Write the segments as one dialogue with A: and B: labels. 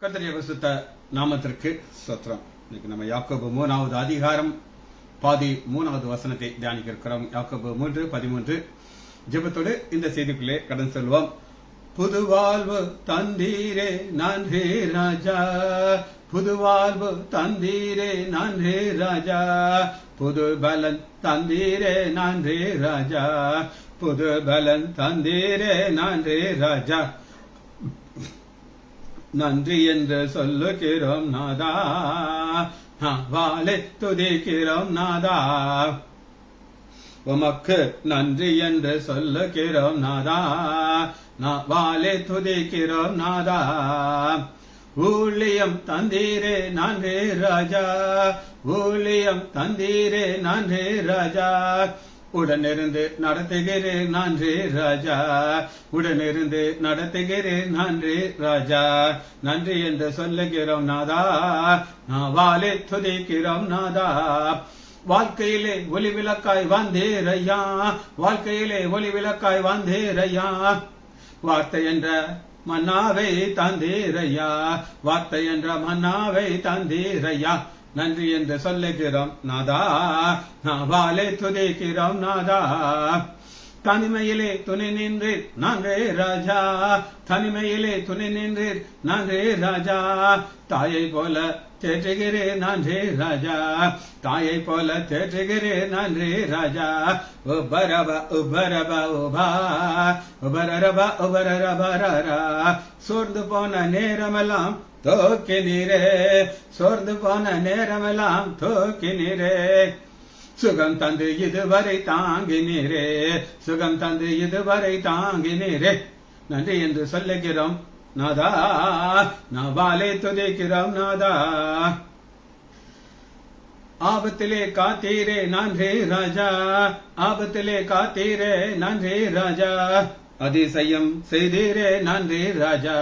A: கர்த்தருடைய பரிசுத்த நாமத்திற்கு ஸ்தோத்திரம். இன்னைக்கு நம்ம யாக்கோபு 3வது அதிகாரம் பாதி 3வது வசனத்தை தியானிக்க இருக்கிறோம். யாக்கோபு 3:13 ஜெபத்தோடு இந்த செய்திக்குள்ளே கடந்து செல்வோம். புது வாழ்வு தந்தீரே நன்றி ராஜா, புது வாழ்வு தந்தீரே நன்றி ராஜா, புது பலன் தந்தீரே நன்றி ராஜா, புது பலன் தந்தீரே நன்றி ராஜா, நன்றி என்று சொல்லுகிறோம் நாதா, வாழை துதிக்கிறோம் நாதா, உமக்கு நன்றி என்று சொல்லுகிறோம் நாதா, வாழை துதிக்கிறோம் நாதா, ஊழியம் தந்தீரே நன்றி ராஜா, ஊழியம் தந்தீரே நன்றி ராஜா, உடனிருந்து நடத்துகிறேன் நன்றி ராஜா, உடனிருந்து நடத்துகிறேன் நன்றி ராஜா, நன்றி என்று சொல்லுகிறோம் நாதா, வாழை துதிக்கிறோம் நாதா, வாழ்க்கையிலே ஒளி விளக்காய் வந்தேரையா, வாழ்க்கையிலே ஒளி விளக்காய் வந்தேரையா, வார்த்தை என்ற மன்னாவை தந்தீரையா, வார்த்தை என்ற மன்னாவை தந்தீரையா, நன்றி என்று சொல்லுகிறோம் நாதா, வாழை துதிக்கிறோம் நாதா, தனிமையிலே துணை நின்றீர் நன்றி ராஜா, தனிமையிலே துணை நின்றீர் நன்றி ராஜா, தாயை போல தேற்றுகிறேன் நன்றி ராஜா, தாயை போல தேற்றுகிறேன் நன்றி ராஜா, உபரப உபரப உபா உபரப உபரபரா, சோர்ந்து போன நேரமெல்லாம் தோக்கி நீரே, சோர்ந்து போன நேரமெல்லாம் தோக்கி நீரே, சுகம் தந்து இதுவரை தாங்கி நீரே, சுகம் தந்து இதுவரை தாங்கி நீரே, நன்றி என்று சொல்லுகிறோம் நாதா, வாழை துதிக்கிறோம் நாதா, ஆபத்திலே காத்தீரே நன்றி ராஜா, ஆபத்திலே காத்தீரே நன்றி ராஜா, அதிசயம் செய்தீரே நன்றி ராஜா,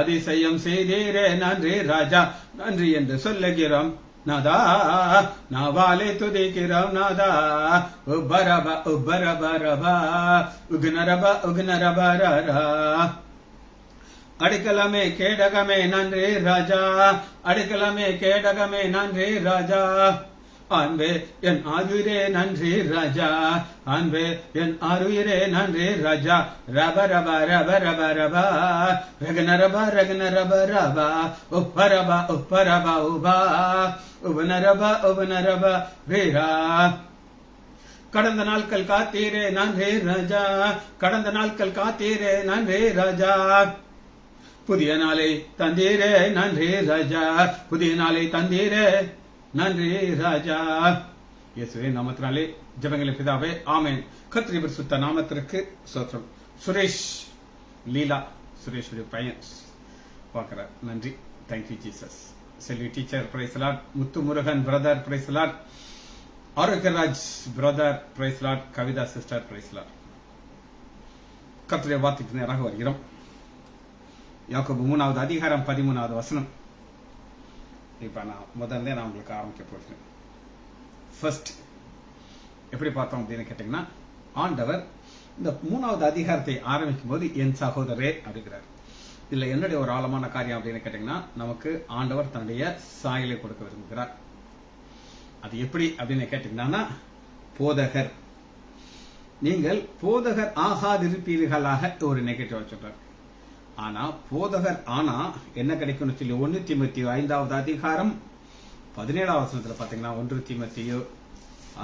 A: அதிசயம் செய்தீரே நன்றி ராஜா, நன்றி என்று சொல்லுகிறோம் நாதா, வாழை துதிக்கிறோம் நாதா, உபரப உபரபரபா உக்னரப உக்னரபரா, அடைக்கலமே கேடகமே நன்றி ராஜா, அடைக்கலமே கேடகமே நன்றி ராஜா, அன்பே என் ஆருயிரே நன்றி ராஜா, அன்பே என் ஆருயிரே நன்றி ராஜா, ரப ரப ரப ரப ரபா ரகனரப ரகனரப ரபா உப்பரப உப்பரப உபா உபனரப உபனரப வீரா, கடந்த நாட்கள் காத்தீரே நன்றி ராஜா, கடந்த நாட்கள் காத்தீரே நன்றி ராஜா, புதிய நாளை தந்தீரே நன்றி ராஜா, புதிய நாளை தந்தீரே நன்றி ராஜா. இயேசுவின் நாமத்தினாலே ஜெபங்களை பிதாவே ஆமென். கர்த்தருடைய பரிசுத்த நாமத்திற்கு ஸ்தோத்திரம். சுரேஷ் லீலா, சுரேஷுடைய பையன் பார்க்கிறார். நன்றி, thank you Jesus. Selvi teacher praise Lord, Muthu Murugan brother praise Lord, Arokiyaraj brother praise Lord, Kavitha sister praise Lord. கர்த்தருடைய வார்த்தைக்கு நேராக வருகிறோம். யாக்கோபு 3வது அதிகாரம் 13வது வசனம். இப்ப முதல்ல நான் உங்களுக்கு ஆரம்பிக்க போகிறேன். ஃபர்ஸ்ட் எப்படி பார்த்தோம் அப்படின்னு கேட்டீங்கன்னா, ஆண்டவர் இந்த 3வது அதிகாரத்தை ஆரம்பிக்கும் போது என் சகோதரே அப்படிங்கிறார். இதுல என்னுடைய ஒரு ஆழமான காரியம் அப்படின்னு கேட்டீங்கன்னா, நமக்கு ஆண்டவர் தன்னுடைய சாயலை கொடுக்க விரும்புகிறார். அது எப்படி அப்படின்னு கேட்டீங்கன்னா, போதகர், நீங்கள் போதகர் ஆகாதிருப்பீர்களாக ஒரு நெகட்டிவ் சொல்றார். ஆனா போதகர் ஆனா என்ன கிடைக்கும்னு சொல்லி 1 தீமோத்தேயு 5வது அதிகாரம் 17வது வசனத்துல பாத்தீங்கன்னா, 1 தீமோத்தேயு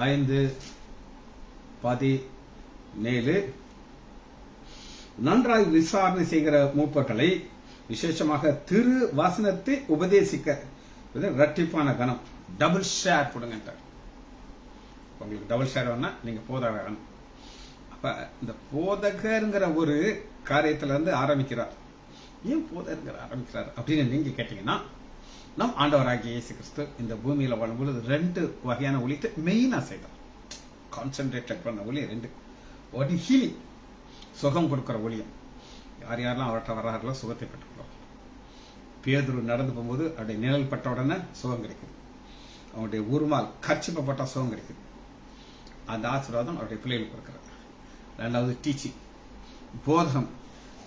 A: 5:17, நன்றாய் விசாரணை செய்கிற மூப்பர்களை விசேஷமாக திரு வசனத்தை உபதேசிக்க இரட்டிப்பான கனம், டபுள் ஷேர் கொடுங்க. உங்களுக்கு டபுள் ஷேர் வேணா நீங்க போதகர் வேணும். அப்ப இந்த போதகர்ங்கிற ஒரு காரியத்துல இருந்து ஆரம்பிக்கிறார். ஏன் போதகர் ஆரம்பிக்கிறார் அப்படின்னு நீங்க கேட்டீங்கன்னா, நம் ஆண்டவராகிய இயேசு கிறிஸ்து இந்த பூமியில வாழும்பொழுது 2 வகையான ஊழியத்தை மெயினா செய்தார். கான்சென்ட்ரேட்டட் பண்ண ஊழியம் 2. ஒரு ஹீலிங், சுகம் கொடுக்கிற ஊழியம். யார் யாரெல்லாம் அவர்கிட்ட வர்றார்களோ சுகத்தை பெற்றுக்கிறோம். பேதுரு நடந்து போகும்போது அவருடைய நிழல் பட்ட உடனே சுகம் கிடைக்குது. அவருடைய உருமால் கர்ச்சிப்பட்ட சுகம் கிடைக்குது. அந்த ஆசீர்வாதம் அவருடைய பிள்ளைகளுக்கு கொடுக்கிறார். 2வது டீச்சிங், போதகம்.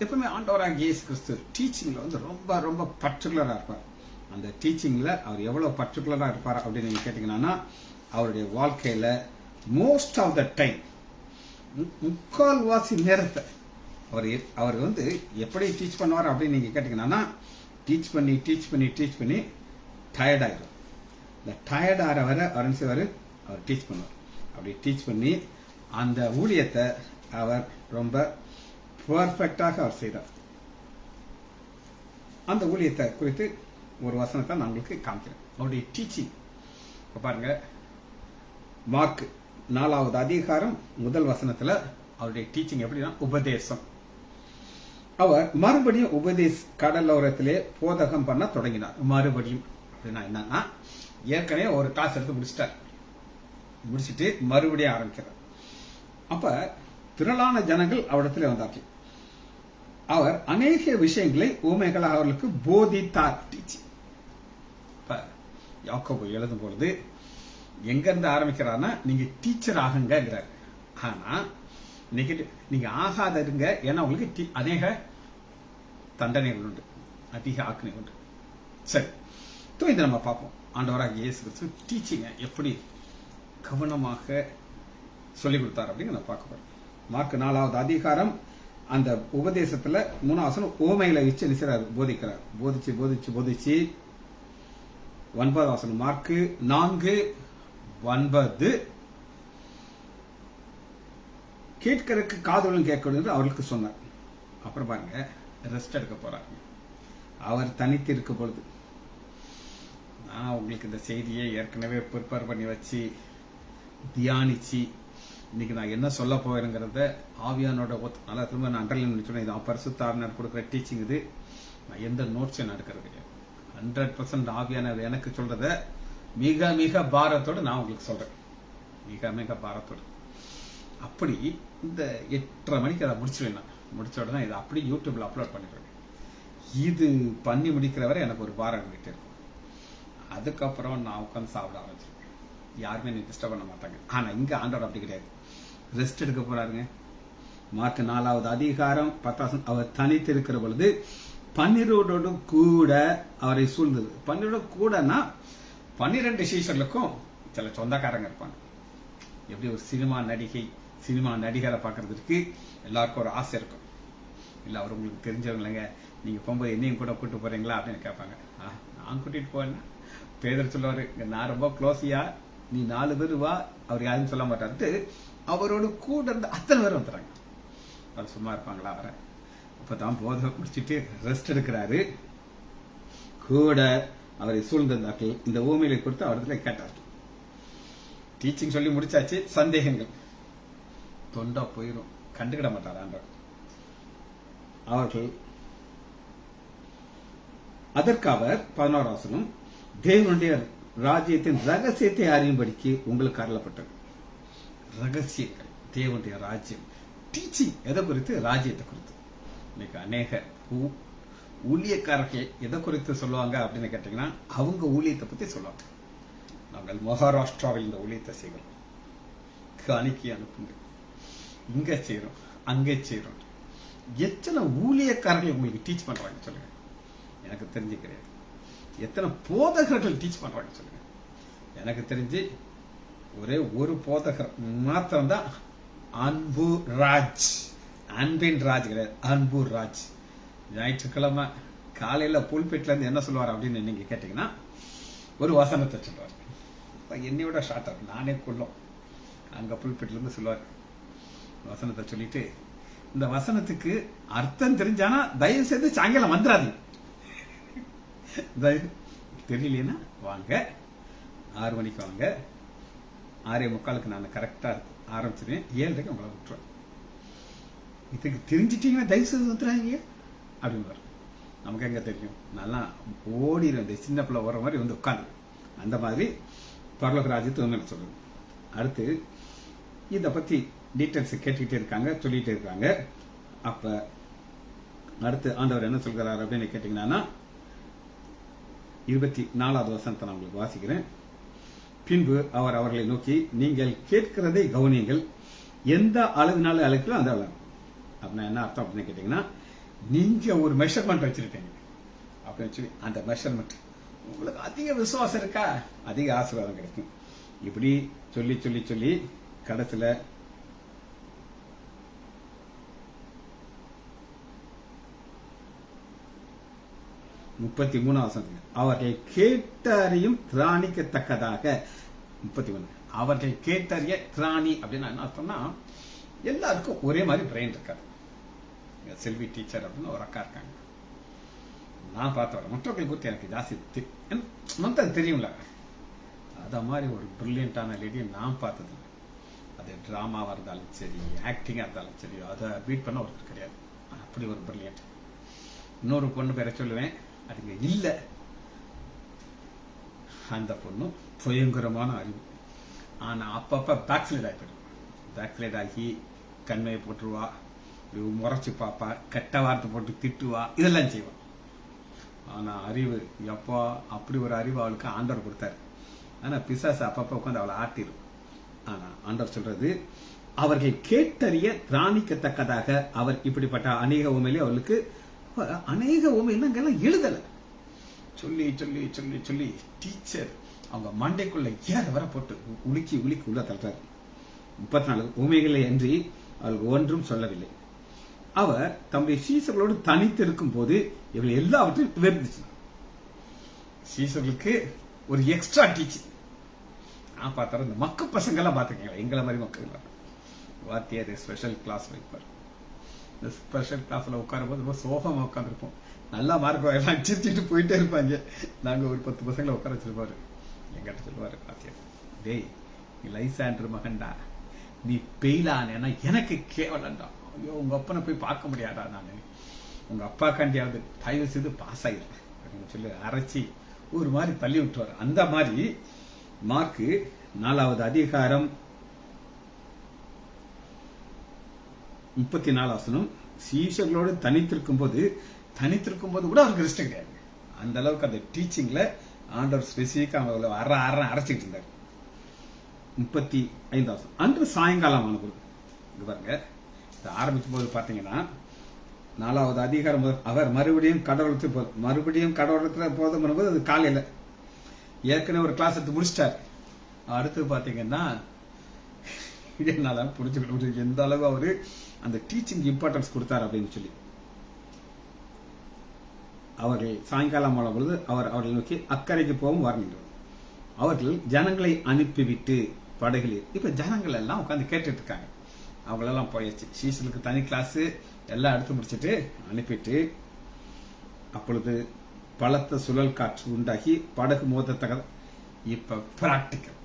A: எப்பவுமே ஆண்டவராக இயேசு கிறிஸ்து டீச்சிங்ல வந்து ரொம்ப ரொம்ப பர்டிகுலரா இருப்பார். அந்த டீச்சிங்ல அவர் எவ்வளவு பர்டிகுலரா இருப்பார் அப்படின்னு நீங்க கேட்டீங்கன்னா, அவருடைய வாழ்க்கையில மோஸ்ட் ஆஃப் த டைம், முக்கால்வாசி நேரத்தை அவர் வந்து எப்படி டீச் பண்ணுவார் அப்படின்னு நீங்க கேட்டீங்கன்னா, டீச் பண்ணி டயர்ட் ஆயிடும். இந்த டயர்ட் ஆகிற வரை அவர் என்ன செய்வார், அவர் டீச் பண்ணுவார். அப்படி டீச் பண்ணி அந்த ஊழியத்தை அவர் ரொம்ப பெர்ஃபெக்டாக அவர் செய்தார். அந்த ஊழியத்தை குறித்து ஒரு வசனத்தை நான் உங்களுக்கு காமிக்கிறேன். அவருடைய டீச்சிங் பாருங்க, மார்க் 4வது அதிகாரம் 1 வசனத்துல அவருடைய டீச்சிங் எப்படின்னா, உபதேசம். அவர் மறுபடியும் கடலோரத்திலே போதகம் பண்ண தொடங்கினார். மறுபடியும் அப்படின்னா என்னன்னா, ஏற்கனவே ஒரு கிளாஸ் எடுத்து முடிச்சிட்டு மறுபடியும் ஆரம்பிக்கிறார். அப்ப திரளான ஜனங்கள் அவரிடத்தில் வந்தார்கள். அவர் அநேக விஷயங்களை ஊமைகளாக அவர்களுக்கு போதித்தார். டீச்சிங். யாக்கோபு எழுதும் பொழுது எங்க இருந்து ஆரம்பிக்கிறார்னா, நீங்க டீச்சர் ஆகுங்கிறார். ஆனா நீங்க ஆகாதருங்க, ஏன்னா உங்களுக்கு அநேக தண்டனைகள் உண்டு, அதிக ஆக்கினை உண்டு. சரி, இதை நம்ம பார்ப்போம். ஆண்டவராக இயேசு கிறிஸ்து டீச்சிங்க எப்படி கவனமாக சொல்லிக் கொடுத்தார் அப்படின்னு நான் பார்க்க போறேன். மார்க் 4வது அதிகாரம் அந்த உபதேசத்துல 3 வசனம் ஓமைகளை வச்சு நினைச்சார், போதிக்கிறார். போதிச்சு 9 வசனம், மார்க் 4:9, கேட்கறதுக்கு காதுடன் கேட்கணும் என்று அவர்களுக்கு சொன்னார். அப்புறம் பாருங்க, ரெஸ்ட் எடுக்க போறாங்க. அவர் தனித்து இருக்க பொழுது, நான் உங்களுக்கு இந்த செய்தியை ஏற்கனவே ப்ரிப்பேர் பண்ணி வச்சு தியானிச்சு இன்னைக்கு நான் என்ன சொல்ல போறேங்கிறத ஆவியானோட நல்லா திரும்ப நான் அண்டர்லைன் பண்ணி சொன்னேன். இது பரிசுத்த ஆவியானவர் கொடுக்குற டீச்சிங். இது நான் எந்த நோட்ஸையும் நான் எடுக்கிறது கிடையாது. 100% ஆவியானவர் எனக்கு சொல்றத மிக மிக பாரத்தோடு நான் உங்களுக்கு சொல்றேன். மிக மிக பாரத்தோடு. அப்படி இந்த 8:30 மணிக்கு அதை முடிச்சிருவேன். நான் முடிச்ச உடனே இதை அப்படி யூடியூப்ல அப்லோட் பண்ணிடுவேன். இது பண்ணி முடிக்கிற வரை எனக்கு ஒரு பாரம் இருந்துகிட்டே இருக்கும். அதுக்கப்புறம் நான் உட்காந்து சாப்பிட ஆரம்பிச்சிருக்கேன். யாருமே நீ டிஸ்டர்ப் பண்ண மாட்டாங்க. ஆனா இங்க ஆண்டவர் அப்படி கிடையாது, ரெஸ்ட் எடுக்க போறாருங்க. மார்க் 4வது அதிகாரம் 10 அவர் தனித்து இருக்கிற பொழுது 12 கூட அவரை சூழ்ந்தது. 12 கூடனா 12 சீஷர்களுக்கும் சில சொந்தக்காரங்க இருப்பாங்க. எப்படி ஒரு சினிமா நடிகரை பார்க்கறதுக்கு எல்லாருக்கும் ஒரு ஆசை இருக்கும். இல்ல அவர் உங்களுக்கு தெரிஞ்சவங்களங்க, நீங்க போகும்போது என்னையும் கூட கூட்டு போறீங்களா அப்படின்னு கேட்பாங்க. நான் கூட்டிட்டு போவேன்னா பேதர் சொல்லுவாரு, நான் ரொம்ப க்ளோஸியா, நீ 4 பேர் வா, அவர் யாரும் சொல்ல மாட்டாரு. அவரோட கூட இருந்த அத்தனை பேர் வந்துறாங்க. அவர் சும்மா இருப்பாங்களா? வர இப்பதான் போதை குடிச்சிட்டு ரெஸ்ட் எடுக்கிறாரு. கூட அவரை சூழ்ந்திருந்தார்கள். இந்த ஊமையை குறித்து அவரிடத்துல கேட்டார்கள். டீச்சிங் சொல்லி முடிச்சாச்சு. சந்தேகங்கள் தொண்டா போயிரும், கண்டுகிட மாட்டார் ஆண்டவர். அவர்கள் அதற்கு அவர் 11 வசனம், தேவனுடைய ராஜ்யத்தின் ரகசியத்தை அறியும்படிக்கு உங்களுக்கு அருளப்பட்டது. ரகசியங்கள், தேவனுடைய ராஜ்யம். டீச்சிங் எதை குறித்து? ராஜ்யத்தை குறித்து. இன்னைக்கு அநேக ஊழியக்காரர்கள் எதை குறித்து சொல்லுவாங்க அப்படின்னு கேட்டீங்கன்னா, அவங்க ஊழியத்தை பத்தி சொல்லுவாங்க. நாங்கள் மகாராஷ்டிராவில் இந்த ஊழியத்தை செய்கிறோம், காணிக்கை அனுப்புங்க, இங்க செய்யறோம், அங்கே செய்யறோம். எத்தனை ஊழியக்காரர்கள் உங்களுக்கு டீச் பண்றாங்க சொல்லுங்க? எனக்கு தெரிஞ்சு கிடையாது. எத்தனை போதகர்கள் டீச் பண்றாங்க சொல்லுங்க? எனக்கு தெரிஞ்சு ஒரே ஒரு போதகர் மாத்திரம்தான், அன்பு ராஜ். அன்பின் ராஜ் கிடையாது, அன்பு ராஜ். ஞாயிற்றுக்கிழமை காலையில புல்பெட்ல இருந்து என்ன சொல்லுவார் அப்படின்னு நீங்க கேட்டீங்கன்னா, ஒரு வசனத்தை சொல்லுவார். என்னையோட ஷார்ட்டர், நானே கொள்ளும். அங்க புல்பெட்ல இருந்து சொல்லுவார் வசனத்தை சொல்லிட்டு, இந்த வசனத்துக்கு அர்த்தம் தெரிஞ்சானா தயவு செய்து சாயங்காலம் வந்துடாதீங்க. தெரியலன்னா வாங்க, 6 மணிக்கு வாங்க, 6:45 நான் கரெக்டா ஆரம்பிச்சிருவேன், 7:00 உங்களை விட்டுருவேன். இதுக்கு தெரிஞ்சிட்டீங்கன்னா தயவு செய்து வந்துடாதீங்க அப்படின்னு. நமக்கு எங்க தெரியும், நல்லா ஓடிடும். சின்ன பிள்ளை வர மாதிரி வந்து உட்காந்து அந்த மாதிரி பரலோக ராஜ்யத்தை சொல்லுது. அடுத்து இதை பத்தி டீட்டெயில்ஸ் கேட்டுக்கிட்டே இருக்காங்க, சொல்லிட்டே இருக்காங்க. அப்ப அடுத்து ஆண்டவர் என்ன சொல்கிறார் அப்படின்னு கேட்டீங்கன்னா, 24வது வசனத்தை நான் உங்களுக்கு வாசிக்கிறேன். பின்பு அவர் அவர்களை நோக்கி, நீங்கள் கேட்கிறதை கவனியுங்கள், எந்த அளவினால அழைக்கலாம் அந்த அளவு. அப்படின்னா என்ன அர்த்தம் அப்படின்னு கேட்டீங்கன்னா, நீங்க ஒரு மெஷர்மெண்ட் வச்சிருக்கீங்க அப்படின்னு சொல்லி அந்த மெஷர்மெண்ட் உங்களுக்கு அதிக விசுவாசம் இருக்கா, அதிக ஆசீர்வாதம் கிடைக்கும். இப்படி சொல்லி சொல்லி சொல்லி கடைசியில அவர்கள் கேட்டறியும் திராணிக்கத்தக்கதாக 33 அவர்கள் கேட்டறிய திராணி அப்படின்னா என்ன அர்த்தம்னா, எல்லாருக்கும் ஒரே மாதிரி பிரெயின் இருக்காது. செல்வி டீச்சர் அப்படின்னு ஒரு அக்கா இருக்காங்க, நான் பார்த்தவரை மற்றவர்கள் குறித்து எனக்கு ஜாஸ்தி மொத்தம் தெரியும்ல, அத மாதிரி ஒரு பிரில்லியண்டான லேடியை நான் பார்த்தது. அது டிராமாவா இருந்தாலும் சரி, ஆக்டிங்கா இருந்தாலும் சரி, அதை பீட் பண்ண ஒருத்தர் கிடையாது. அப்படி ஒரு பிரில்லியன்ட். இன்னொரு பொண்ணு பேரை சொல்லுவேன், அதுங்க இல்ல. அந்த பொண்ணு பயங்கரமான அறிவு. ஆனா அப்பப்ப பேக்ஸ்லைட் ஆகிடும். பேக்ஸ்லைட் ஆகி கண்மையை போட்டுருவா, முறைச்சு பாப்பா, கெட்ட வார்த்தை போட்டு திட்டுவா, இதெல்லாம் செய்வா. ஆனா அறிவு எப்போ அப்படி ஒரு அறிவு அவளுக்கு ஆண்டவர் கொடுத்தாரு. ஆனா பிசாசு அப்பப்ப உட்காந்து அவளை ஆட்டிடும். ஆனா ஆண்டவர் சொல்றது, அவர்கள் கேட்டறிய திராணிக்கத்தக்கதாக அவர் இப்படிப்பட்ட அநேக உண்மையிலே அவளுக்கு அநேக உண்மையெல்லாம் எழுதல. சொல்லி சொல்லி சொல்லி சொல்லி டீச்சர் அவங்க மண்டைக்குள்ள ஏற வர போட்டு உலுக்கி உலுக்கி உள்ள தள்ளுறாரு. 34 உண்மைகளை அன்றி அவளுக்கு ஒன்றும் சொல்லவில்லை. அவர் தம்முடைய சீசர்களோடு தனித்து இருக்கும் போது இவள் எல்லாவற்றையும் விவரிச்சு. சீசர்களுக்கு ஒரு எக்ஸ்ட்ரா டீச்சிங். நான் பார்த்தாரு இந்த மக்க பசங்க எல்லாம் பாத்துக்கீங்களா, எங்களை மாதிரி மக்கள் வாத்தியார் ஸ்பெஷல் கிளாஸ் வைப்பார். இந்த ஸ்பெஷல் கிளாஸ்ல உட்காரும் போது ரொம்ப சோகமா உட்காந்துருப்போம். நல்லா மார்க் எல்லாம் சிரிச்சுட்டு போயிட்டே இருப்பாங்க. நாங்க ஒரு 10 பசங்களை உட்கார வச்சிருப்பாரு. எங்கிட்ட சொல்லுவாரு வாத்தியார், டேய் நீ லைசாண்டர் மகன்டா, நீ பெயிலானேன்னா எனக்கு கேவலண்டா. ஐயோ உங்க அப்பனை போய் பார்க்க முடியாதா, நானு உங்க அப்பா காண்டியாவது தயவு செய்து பாஸ் ஆயிடுறேன் அப்படின்னு சொல்லி அரைச்சி ஒரு மாதிரி தள்ளி விட்டுவார். அந்த மாதிரி மார்க்கு 4வது அதிகாரம் 34 வசனம், சீஷர்களோடு தனித்திருக்கும் போது கூட அவருக்கு ரெஸ்ட் கிடையாது. அந்த அளவுக்கு அந்த டீச்சிங்ல ஆண்டவர் ஸ்பெசிபிக்கா அவங்க அரைச்சிட்டு இருந்தார். 35 வசனம், அன்று சாயங்காலம் ஆன போது, பாருங்க ஆரம்பிக்கும் போது பாத்தீங்கன்னா 4வது அதிகாரம் அவர் மறுபடியும் கடவுளத்துல போதும் பண்ணும்போது அது காலையில ஏற்கனவே ஒரு கிளாஸ் எடுத்து முடிச்சிட்டார். அடுத்து பாத்தீங்கன்னா என்னால புரிஞ்சுக்கிட்டு எந்த அளவு அவரு அந்த டீச்சிங் இம்பார்ட்டன்ஸ் கொடுத்தார் அப்படின்னு சொல்லி. அவர்கள் சாயங்காலம் ஆன பொழுது அவர்களை நோக்கி அக்கறைக்கு போகும் வருகின்றனர். அவர்கள் ஜனங்களை அனுப்பிவிட்டு படகில், இப்ப ஜனங்கள் எல்லாம் உட்காந்து கேட்டுட்டு இருக்காங்க. அவங்களெல்லாம் போயாச்சு. சீசனுக்கு தனி கிளாஸ் எல்லாம் எடுத்து முடிச்சுட்டு அனுப்பிட்டு, அப்பொழுது பலத்த சுழல் காற்று உண்டாகி படகு மோதத்தக்க. இப்ப பிராக்டிக்கல்.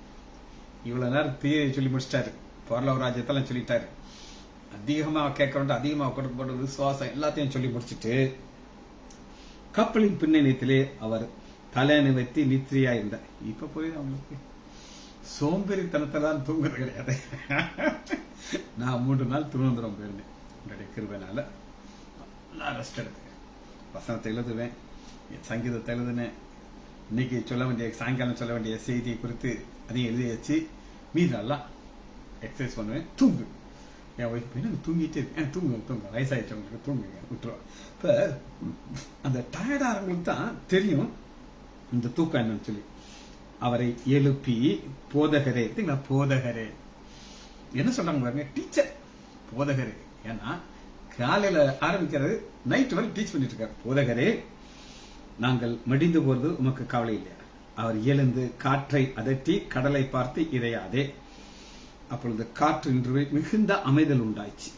A: இவ்வளவு நேரம் தீயை சொல்லி முடிச்சிட்டாரு, பரலோக ராஜ்யத்தெல்லாம் சொல்லிட்டாரு. அதிகமா கேட்கறோம், அதிகமா கொடுக்கப்பட்ட விசுவாசம் எல்லாத்தையும் சொல்லி முடிச்சுட்டு, கப்பலின் பின்னணியத்திலே அவர் தலையணை வைத்து நித்திரையா இருந்தார். இப்ப போய் அவங்களுக்கு சோம்பேறித்தனத்தெல்லாம் தூங்குறது கிடையாது. நான் 3 நாள் திருவனந்தபுரம் போயிருந்தேன். என்னுடைய கிருபையினால நான் ரெஸ்ட் எடுத்தேன். வசனத்தை எழுதுவேன், சங்கீதத்தை எழுதுனேன். இன்னைக்கு சொல்ல வேண்டிய சாயங்காலம் சொல்ல வேண்டிய செய்தியை குறித்து அதையும் எழுதி வச்சு மீது நல்லா எக்ஸசைஸ் பண்ணுவேன். தூங்கு, என் ஒய்ஃப் எனக்கு தூங்கிட்டே இருக்கேன், தூங்க வயசாயிட்டவங்களுக்கு தூங்குங்க விட்டுருவான். இப்ப அந்த டயர்டானவங்களுக்கு தான் தெரியும் இந்த தூக்கம் என்னன்னு சொல்லி. அவரை எழுப்பி போதகரே, போதகரே என்ன சொல்றாங்க பாருங்க, டீச்சர் போதகரே. ஏன்னா காலையில ஆரம்பிக்கிறது நைட் வரை டீச் பண்ணிட்டு இருக்காரு. போதகரே, நாங்கள் மடிந்து போறது உமக்கு கவலை இல்லையா? அவர் எழுந்து காற்றை அதட்டி கடலை பார்த்து இறையாதே. அப்பொழுது காற்று நின்று மிகுந்த அமைதல் உண்டாயிச்சு.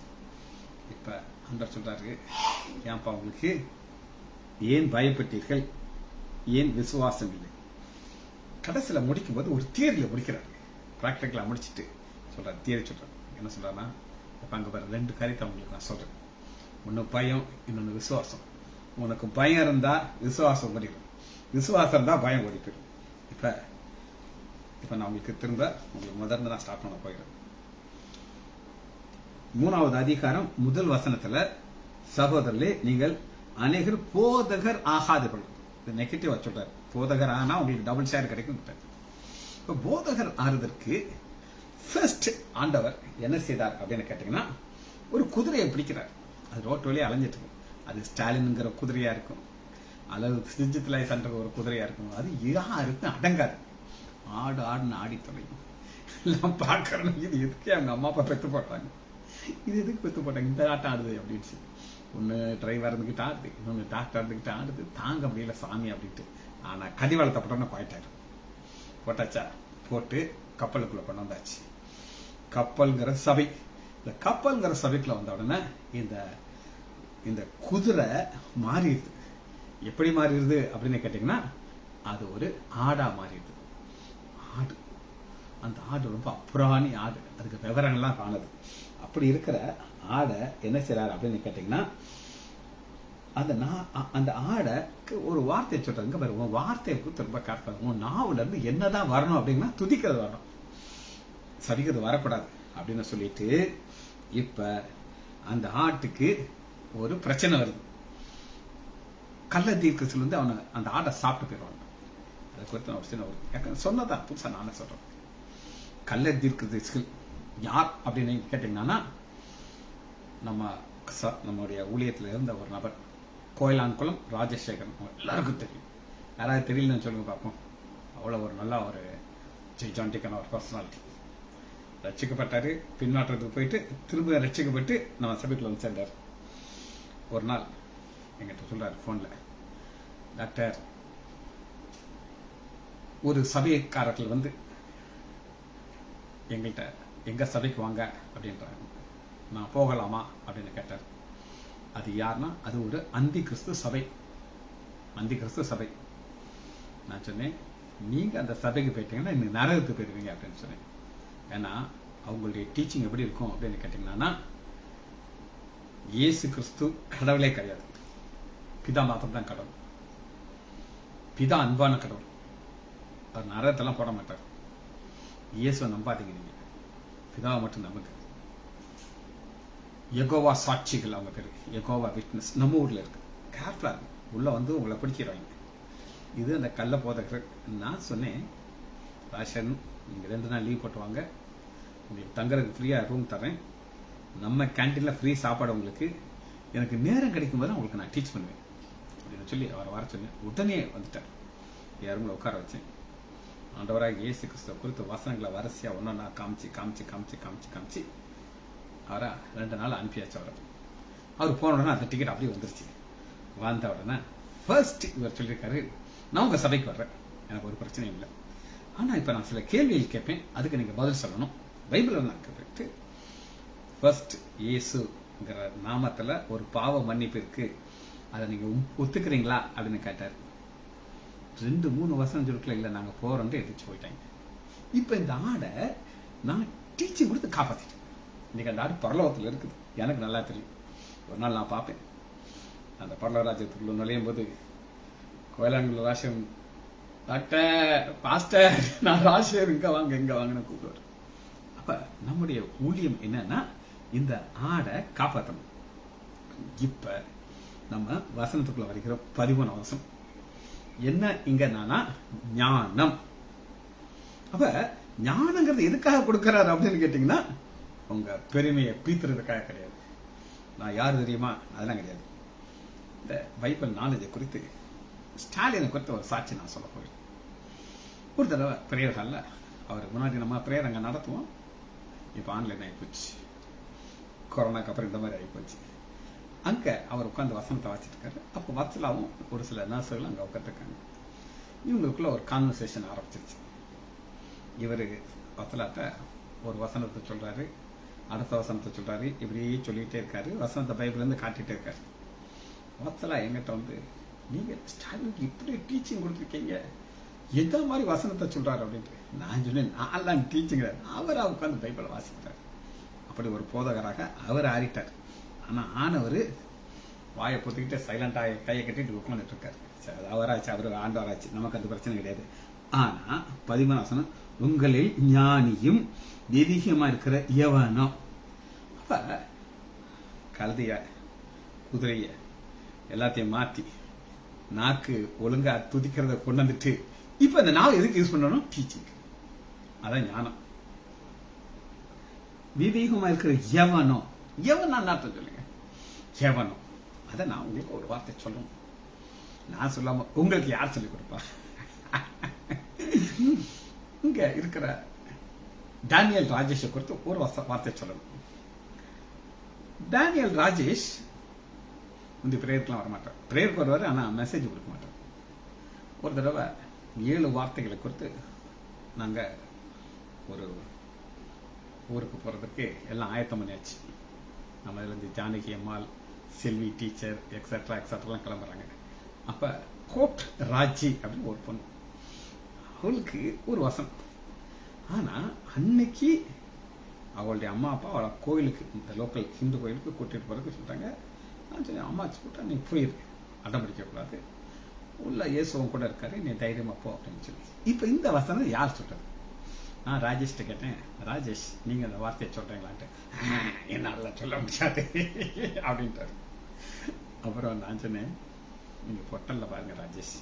A: இப்ப அந்த சொல்றாரு, ஏன்பா உங்களுக்கு ஏன் பயப்பட்டீர்கள், ஏன் விசுவாசம் இல்லை? கடைசியில முடிக்கும் போது ஒரு தியரியில முடிக்கிறாரு. பிராக்டிக்கலா முடிச்சுட்டு சொல்றாரு, தியரி சொல்றாரு. என்ன சொல்றாருன்னா, அங்க பாரு 2 காரியத்தை உங்களுக்கு நான் சொல்றேன். ஒன்னு பயம், இன்னொன்னு விசுவாசம். உனக்கு பயம் இருந்தா விசுவாசம் ஓடிடும், விசுவாசம் இருந்தா பயம் ஓடி போயிடும். இப்ப நான் உங்களுக்கு திரும்ப உங்களுக்கு முதல்ல தான் ஸ்டார்ட் பண்ண போகிறேன். 3வது அதிகாரம் 1 வசனத்துல, சகோதரர்களே நீங்கள் அநேகர் போதகர் ஆகாதவர்கள். நெகட்டிவா சொல்றாரு. போதகர் ஆனா உங்களுக்கு டபுள் ஷேர் கிடைக்கும். இப்ப போதகர் ஆறுதற்கு ஃபர்ஸ்ட் ஆண்டவர் என்ன செய்தார் அப்படின்னு கேட்டீங்கன்னா, ஒரு குதிரையை பிடிக்கிறார். அது ரோட்டு வழியே அலைஞ்சிட்டு இருக்கு. அது ஸ்டாலின்ங்கிற குதிரையா இருக்கும், அல்லது சிஜித்லாய்ன்ற ஒரு குதிரையா இருக்கும். அது யாருக்கும் அடங்காது. ஆடு ஆடுன்னு ஆடி தொலையும். எல்லாம் பார்க்கறேன், இது எதுக்கே அவங்க அம்மா அப்பா பெற்று போட்டாங்க, இது எதுக்கு பெற்று போட்டாங்க, இந்த ஆட்டம் ஆடுது அப்படின்னு. ஒன்று டிரைவர் இருந்துக்கிட்டு ஆடுது, இன்னொன்று டாக்டர் இருந்துக்கிட்டு ஆடுது, தாங்க முடியல சாமி அப்படின்ட்டு. ஆனா கடிவாளத்தை போட்டோன்னு போயிட்டாரு. போட்டாச்சா, போட்டு கப்பலுக்குள்ள கொண்டு வந்தாச்சு. கப்பல்ங்கிற சபை, இந்த கப்பல்ங்கிற சபைக்குள்ள வந்த உடனே இந்த இந்த குதிரை மாறிடுது. எப்படி மாறிடுது அப்படின்னு கேட்டீங்கன்னா, அது ஒரு ஆடா மாறிடுது. ஆடு, அந்த ஆடு ரொம்ப அப்புறாணி ஆடு, அதுக்கு விவரங்கள்லாம் காணுது. அப்படி இருக்கிற ஆடை என்ன செய்யறாரு அப்படின்னு கேட்டீங்கன்னா, அந்த ஆடைக்கு ஒரு வார்த்தையை சொல்றாங்க பாரு, உன் வார்த்தையை குறித்து ரொம்ப கேட்பாரு. உன் நாவுல இருந்து என்னதான் வரணும் அப்படின்னா துதிக்கிறது வரணும், சரிக்கிறது வரக்கூடாது அப்படின்னு சொல்லிட்டு, இப்ப அந்த ஆட்டுக்கு ஒரு பிரச்சனை வருது. கள்ள தீர்க்கத்தில் வந்து அவனை அந்த ஆடை சாப்பிட்டு போயிடுவாங்க. அதை குறித்து ஒரு சின்ன ஒரு சொன்னதான் புதுசா நானே சொல்றேன். கள்ள தீர்க்கதரிசிகள் யார் அப்படின்னு கேட்டீங்கன்னா, நம்முடைய ஊழியத்தில் இருந்த ஒரு நபர், கோயிலான்குளம் ராஜசேகரன். எல்லாருக்கும் தெரியும். யாராவது தெரியலன்னு சொல்லுங்க பார்ப்போம். அவ்வளோ ஒரு நல்ல ஒரு ஜெய்ஜாண்டிக்கான ஒரு பர்சனாலிட்டி. ரட்சிக்கப்பட்டாரு, பின்மாற்றத்துக்கு போயிட்டு திரும்ப ரட்சிக்கப்பட்டு நம்ம சபைக்குள்ள வந்து சேர்ந்தார். ஒரு நாள் எங்கிட்ட சொல்றாரு போன்ல, டாக்டர், ஒரு சபைக்காரர்கள் வந்து எங்கள்கிட்ட எங்க சபைக்கு வாங்க அப்படின்றாங்க, நான் போகலாமா அப்படின்னு கேட்டார். அது யாருன்னா, அது ஒரு அந்தி கிறிஸ்து சபை. அந்தி கிறிஸ்து சபை. நான் சொன்னேன், நீங்க அந்த சபைக்கு போயிட்டீங்கன்னா இன்னும் நரகத்துக்கு போயிருவீங்க அப்படின்னு சொன்னேன். ஏன்னா அவங்களுடைய டீச்சிங் எப்படி இருக்கும் அப்படின்னு கேட்டீங்கன்னா, இயேசு கிறிஸ்து கடவுளே கிடையாது, பிதா மாத்திரம் தான் கடவுள். பிதா அன்பான கடவுள், அவர் நரகத்தெல்லாம் போட மாட்டார். இயேசுவை நம்பாதீங்க, நீங்க பிதாவை மட்டும் நம்புங்க. யெகோவா சாட்சிகள் அவங்க பேரு, யெகோவா விட்னஸ், நம்ம ஊர்ல இருக்கு. கேர்ஃபுல்லா இருக்கு, உள்ள வந்து உங்களை பிடிச்சிடுவாங்க. இது அந்த கள்ள போதகர். நான் சொன்னேன், ராஷன் நீங்க 2 நாள் லீவ் போட்டுவாங்க, உங்களுக்கு தங்குறதுக்கு ஃப்ரீயா ரூம் தரேன், நம்ம கேன்டீன்ல ஃப்ரீ சாப்பாடு உங்களுக்கு, எனக்கு நேரம் கிடைக்கும் போது உங்களுக்கு நான் டீச் பண்ணுவேன் அப்படின்னு சொல்லி அவரை வர சொன்னேன். உடனே வந்துட்டார். யாரும் உட்கார வச்சேன். ஆண்டவராக இயேசு கிறிஸ்துவ குறித்து வசனங்களை வரிசையா ஒன்னொன்னா காமிச்சு காமிச்சு காமிச்சு காமிச்சு காமிச்சு அவரை 2 நாள் அனுப்பியாச்சு. அவர் போன உடனே அந்த டிக்கெட் அப்படியே வந்துருச்சு. வந்த உடனே ஃபர்ஸ்ட் இவர் சொல்லியிருக்காரு, நான் உங்க சபைக்கு வர்றேன், எனக்கு ஒரு பிரச்சனையும் இல்லை, ஆனா இப்ப நான் சில கேள்விகள் கேட்பேன், அதுக்கு நீங்க பதில் சொல்லணும். பைபிள் நான் கேட்டு, ஃபர்ஸ்ட் இயேசுங்கிற நாமத்துல ஒரு பாவ மன்னிப்பு இருக்கு, அதை நீங்க ஒத்துக்கிறீங்களா அப்படின்னு கேட்டார். 2-3 வசனம் சொல்லிக்கல, இல்ல நாங்க போறோம்னு எதிர்த்து போயிட்டாங்க. இப்ப இந்த ஆடை நான் டீச்சிங் கொடுத்து காப்பாத்திட்டேன். இன்னைக்கு அந்த ஆடு பரலோகத்துல இருக்குது, எனக்கு நல்லா தெரியும். ஒரு நாள் நான் பார்ப்பேன், அந்த பரலோகராஜ்யத்துக்குள்ள நுழையும் போது கோயிலாங்குள்ள ராஷன், டாக்டர் பாஸ்டர் நான் ராஷர் இங்க வாங்கன்னு கூப்பிடுவார். அப்ப நம்முடைய ஊழியம் என்னன்னா, இந்த ஆடை காப்பாற்றணும். இப்ப நம்ம வசனத்துக்குள்ள வருகிறோம். 13 வசனம் என்ன இங்க ஞானம். அப்ப ஞானங்கிறது எதுக்காக கொடுக்கிறாரு அப்படின்னு கேட்டீங்கன்னா, உங்க பெருமையை பீத்துறதுக்காக கிடையாது. நான் யாரு தெரியுமா, அதெல்லாம் கிடையாது. இந்த பைபிள் நாலேஜை குறித்து ஸ்டாலினை குறித்து ஒரு சாட்சி நான் சொல்ல போகிறேன். ஒரு தடவை பிரேயர் ஹால்ல, அவருக்கு முன்னாடி நம்ம பிரேயர் அங்க நடத்துவோம், இப்ப ஆன்லைன் ஆகிப்போச்சு, கொரோனாக்கு அப்புறம் இந்த மாதிரி ஆகிப்போச்சு. அங்க அவர் உட்காந்து வசனத்தை வாசிட்டு இருக்காரு. அப்போ வத்சலாவும் ஒரு சில நர்ஸுகள் அங்க உட்காந்துருக்காங்க. இவங்களுக்குள்ள ஒரு கான்வர்சேஷன் ஆரம்பிச்சிருச்சு. இவரு வத்சலாட்ட ஒரு வசனத்தை சொல்றாரு, அடுத்த வசனத்தை சொல்றாரு, இப்படியே சொல்லிட்டே இருக்காரு. வசனத்தை பைபிள்ல இருந்து காட்டிட்டே இருக்காரு. வத்சலா எங்கிட்ட வந்து, நீங்க ஸ்டாலினுக்கு இப்படி டீச்சிங் கொடுத்துருக்கீங்க, எந்த மாதிரி வசனத்தை சொல்றாரு அப்படின்ட்டு. நான் சொன்னேன், நான் டீச்சிங், அவரா உட்காந்து பைபிளை வாசிக்கிறார். அப்படி ஒரு போதகராக அவர் ஆறிட்டார். ஆனா ஆனவர் வாயை பொத்திக்கிட்டு சைலண்டா கையை கட்டிட்டு உட்காந்துட்டு இருக்காரு. அவராச்சு, அவரு ஆண்டவராச்சு, நமக்கு அந்த பிரச்சனை கிடையாது. ஆனா 13 வசனம், உங்களில் ஞானியும் தெய்வீகமா இருக்கிற எவனோ. அப்ப கழுதைய குதிரைய எல்லாத்தையும் மாத்தி நாக்கு ஒழுங்கா துதிக்கிறத கொண்டு வந்துட்டு, இப்ப இந்த நாவை எதுக்கு யூஸ் பண்ணணும்? டீச்சிங். அதான் ஞானம். விவேகமா இருக்கிற எவனோ, எவன் நான் சொல்லுங்க, எவனோ அதை நான் உங்களுக்கு ஒரு வார்த்தை சொல்லணும். நான் சொல்லாம உங்களுக்கு யார் சொல்லிக் கொடுப்பா? இங்க இருக்கிற டேனியல் ராஜேஷை குறித்து ஒரு வார்த்தை சொல்லணும். டேனியல் ராஜேஷ் இந்த பிரேயருக்குலாம் வரமாட்டார். பிரேயருக்கு வருவார், ஆனா மெசேஜ் கொடுக்க மாட்டார். ஒரு தடவை 7 வார்த்தைகளை குறித்து நாங்க ஒரு ஊருக்கு போறதுக்கு எல்லாம் ஆயத்தம் பண்ணியாச்சு. நம்ம இருந்து ஜானகி அம்மாள், செல்வி டீச்சர், எக்ஸட்ரா எக்ஸட்ராலாம் கிளம்புறாங்க. அப்ப கோட் ராஜி அப்படின்னு ஒரு பொண்ணு, அவளுக்கு ஒரு வசனம். ஆனா அன்னைக்கு அவளுடைய அம்மா அப்பா அவளை கோயிலுக்கு, இந்த லோக்கல் ஹிந்து கோயிலுக்கு கூட்டிட்டு போறதுக்கு சொல்லிட்டாங்க. நான் சொன்னேன், அம்மா கூட்டா நீ போயிரு, அடம் பிடிக்கக்கூடாது, உள்ள இயேசுவன் கூட இருக்காரு, நீ தைரியமா போ அப்படின்னு சொல்லி. இப்ப இந்த வசனம் யார் சொல்றது? நான் ராஜேஷ்ட கேட்டேன், ராஜேஷ் நீங்க அந்த வார்த்தையை சொல்றீங்களான்ட்டு. என்னால சொல்ல முடியாது அப்படின்ட்டாரு. அப்புறம் நான் சொன்னேன், நீங்க பொட்டல்ல பாருங்க ராஜேஷ்,